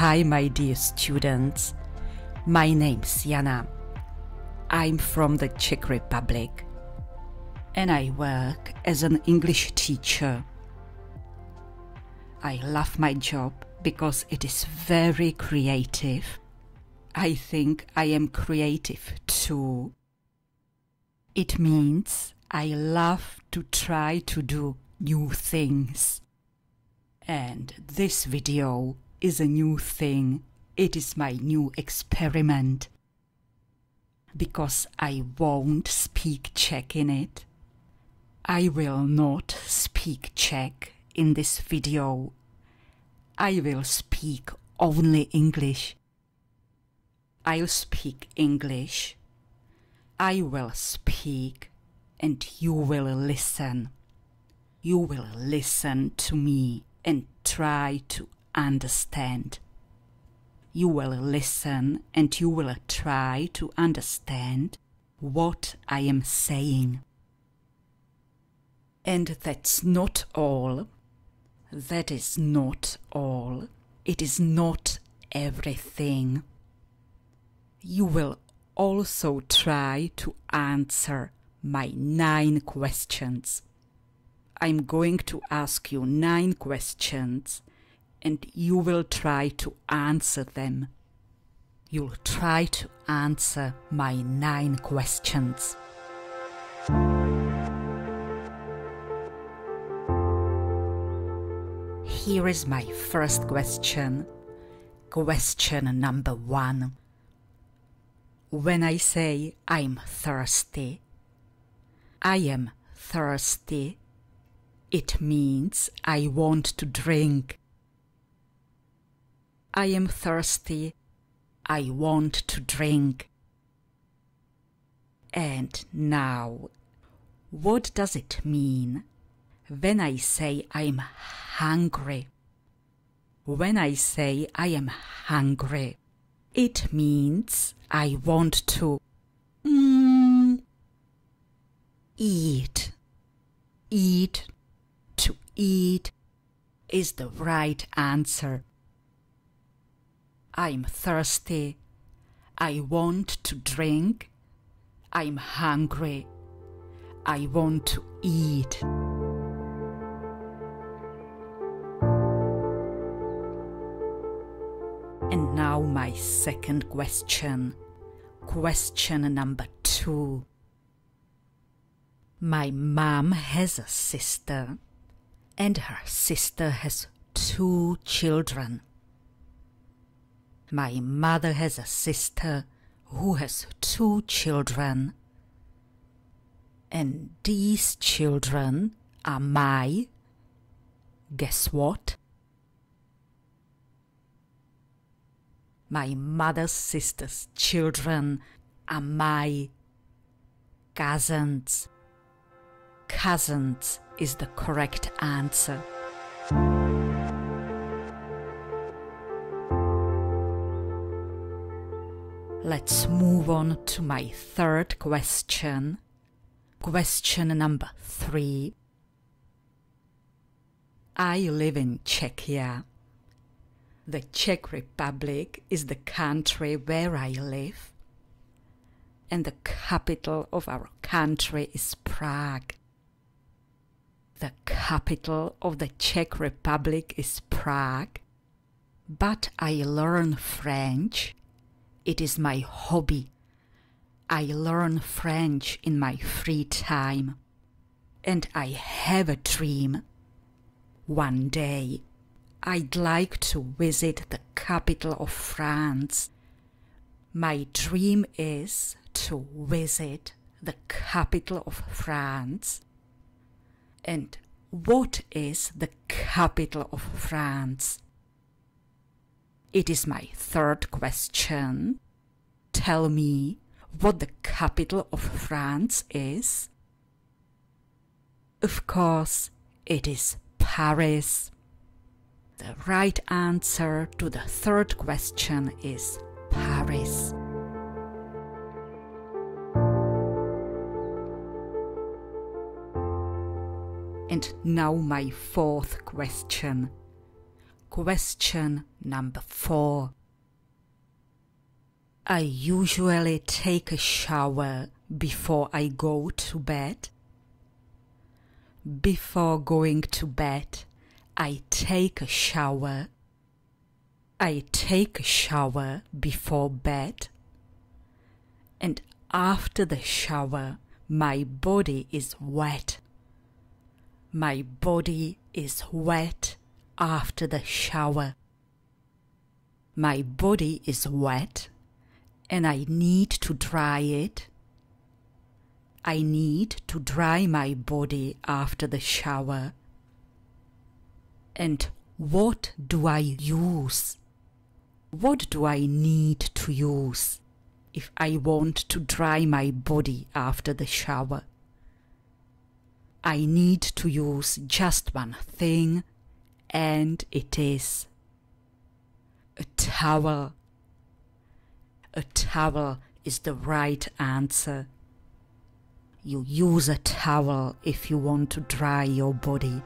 Hi, my dear students. My name's Jana. I'm from the Czech Republic, and I work as an English teacher. I love my job because it is very creative. I think I am creative too. It means I love to try to do new things. And this video is a new thing. It is my new experiment. Because I won't speak Czech in it, I will not speak Czech in this video. I will speak only English. I'll speak English. I will speak and you will listen. You will listen to me and try to understand. You will listen and you will try to understand what I am saying. And that's not all. That is not all. It is not everything. You will also try to answer my 9 questions. I'm going to ask you 9 questions and you will try to answer them. You'll try to answer my 9 questions. Here is my first question. Question number 1. When I say I'm thirsty, I am thirsty, it means I want to drink. I am thirsty, I want to drink. And now, what does it mean when I say I'm hungry? When I say I am hungry, it means I want to eat. Eat. To eat is the right answer. I'm thirsty. I want to drink. I'm hungry. I want to eat. And now my second question. Question number 2. My mom has a sister, and her sister has 2 children. My mother has a sister who has 2 children. And these children are my... Guess what? My mother's sister's children are my cousins. Cousins is the correct answer. Let's move on to my third question. Question number 3. I live in Czechia. The Czech Republic is the country where I live, and the capital of our country is Prague. The capital of the Czech Republic is Prague, but I learn French. It is my hobby. I learn French in my free time, and I have a dream. One day, I'd like to visit the capital of France. My dream is to visit the capital of France. And what is the capital of France? It is my third question. Tell me what the capital of France is. Of course, it is Paris. The right answer to the third question is Paris. And now my fourth question. Question number 4. I usually take a shower before I go to bed. Before going to bed, I take a shower. I take a shower before bed. And after the shower, my body is wet. My body is wet after the shower. My body is wet and I need to dry it. I need to dry my body after the shower. And what do I use? What do I need to use if I want to dry my body after the shower? I need to use just one thing, and it is a towel. A towel is the right answer. You use a towel if you want to dry your body.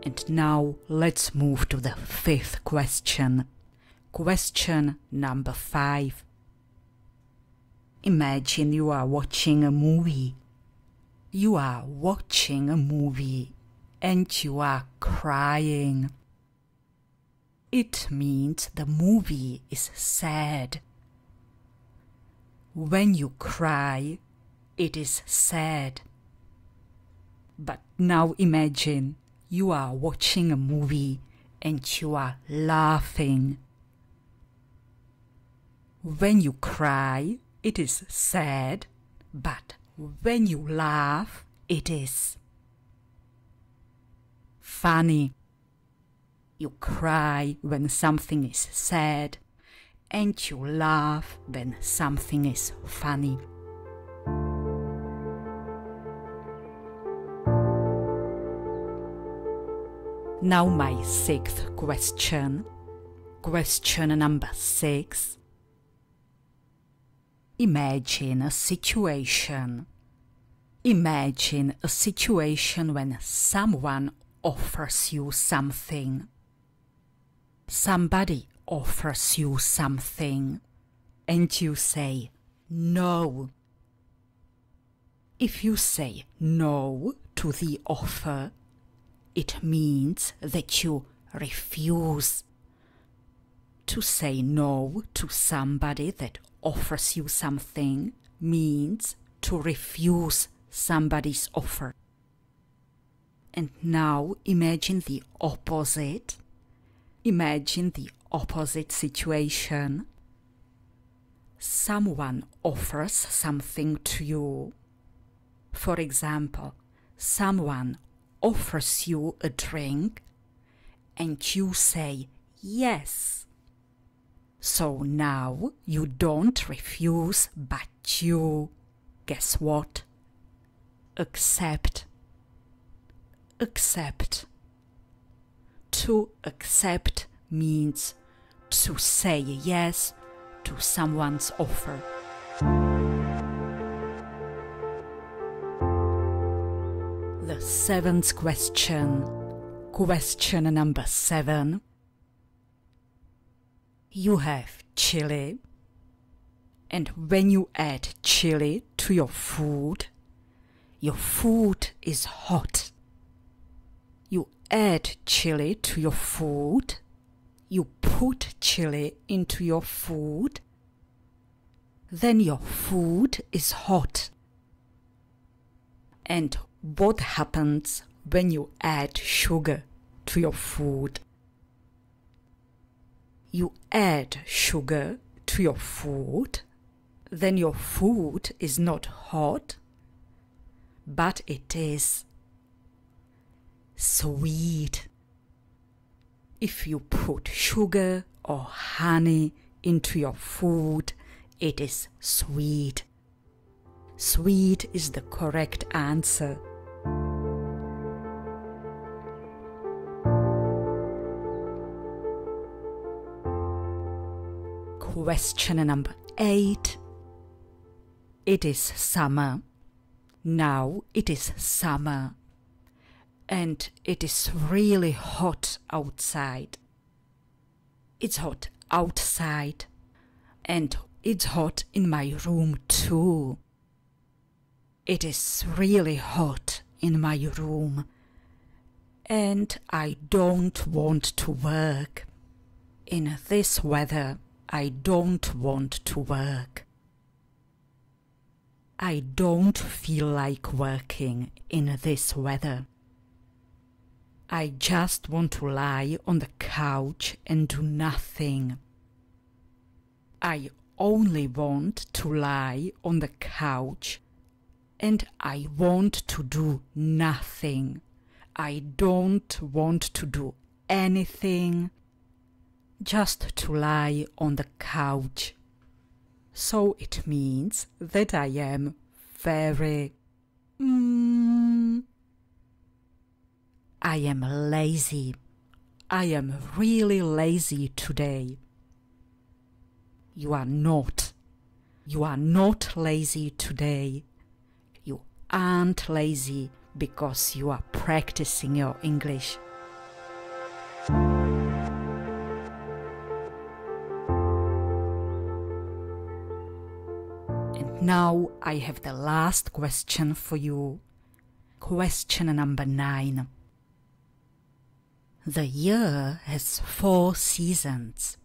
And now let's move to the 5th question. Question number 5. Imagine you are watching a movie. You are watching a movie and you are crying. It means the movie is sad. When you cry, it is sad. But now imagine you are watching a movie and you are laughing. When you cry, it is sad, but when you laugh, it is funny. You cry when something is sad, and you laugh when something is funny. Now my 6th question. Question number 6. Imagine a situation. Imagine a situation when someone offers you something. Somebody offers you something and you say no. If you say no to the offer, it means that you refuse. To say no to somebody that offers you something means to refuse somebody's offer. And now imagine the opposite. Imagine the opposite situation. Someone offers something to you. For example, someone offers you a drink and you say yes. So now you don't refuse, but you, guess what? Accept. Accept. To accept means to say yes to someone's offer. The 7th question. Question number 7. You have chili, and when you add chili to your food is hot. You add chili to your food, you put chili into your food, then your food is hot. And what happens when you add sugar to your food? You add sugar to your food, then your food is not hot, but it is sweet. If you put sugar or honey into your food, it is sweet. Sweet is the correct answer. Question number 8. It is summer Now it is summer, and it is really hot outside. It's hot outside, and it's hot in my room too. It is really hot in my room, and I don't want to work. In this weather, I don't want to work. I don't feel like working in this weather. I just want to lie on the couch and do nothing. I only want to lie on the couch, and I want to do nothing. I don't want to do anything, just to lie on the couch. So it means that I am very... I am lazy. I am really lazy today. You are not. You are not lazy today. You aren't lazy because you are practicing your English. And now I have the last question for you. Question number 9. The year has 4 seasons.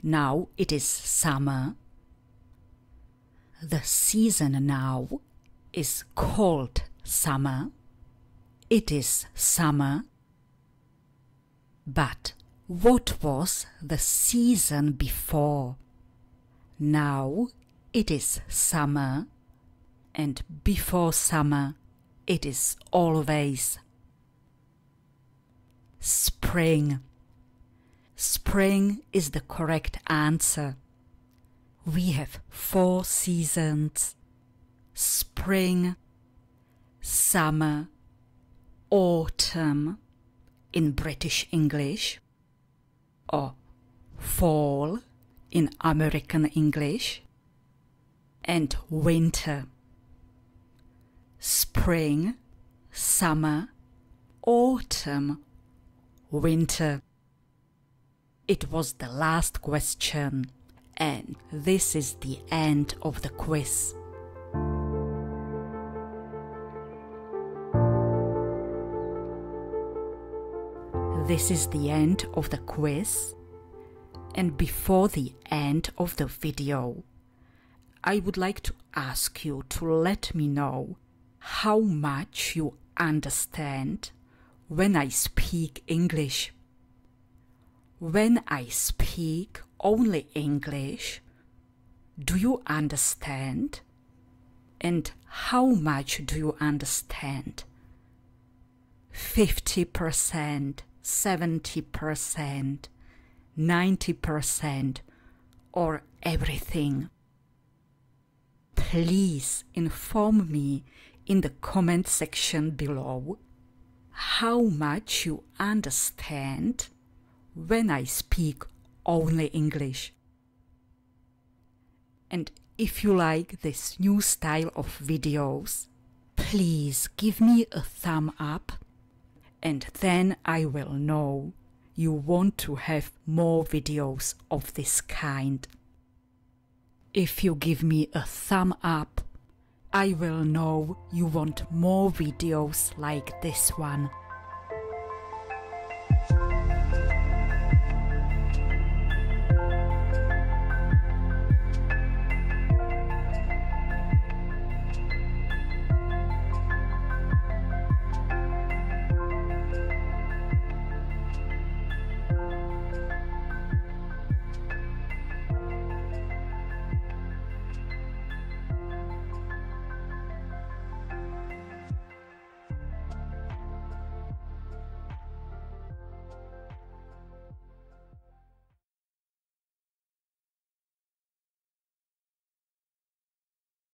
Now it is summer. The season now is called summer. It is summer. But what was the season before? Now it is summer, and before summer it is always spring. Spring is the correct answer. We have 4 seasons: spring, summer, autumn in British English, or fall in American English, and winter. Spring, summer, autumn, winter. It was the last question, and this is the end of the quiz. This is the end of the quiz, and before the end of the video, I would like to ask you to let me know how much you understand when I speak English. When I speak only English, do you understand? And how much do you understand? 50%, 70%, 90%, or everything? Please inform me in the comment section below how much you understand when I speak only English. And if you like this new style of videos, please give me a thumb up, and then I will know you want to have more videos of this kind. If you give me a thumb up, I will know you want more videos like this one.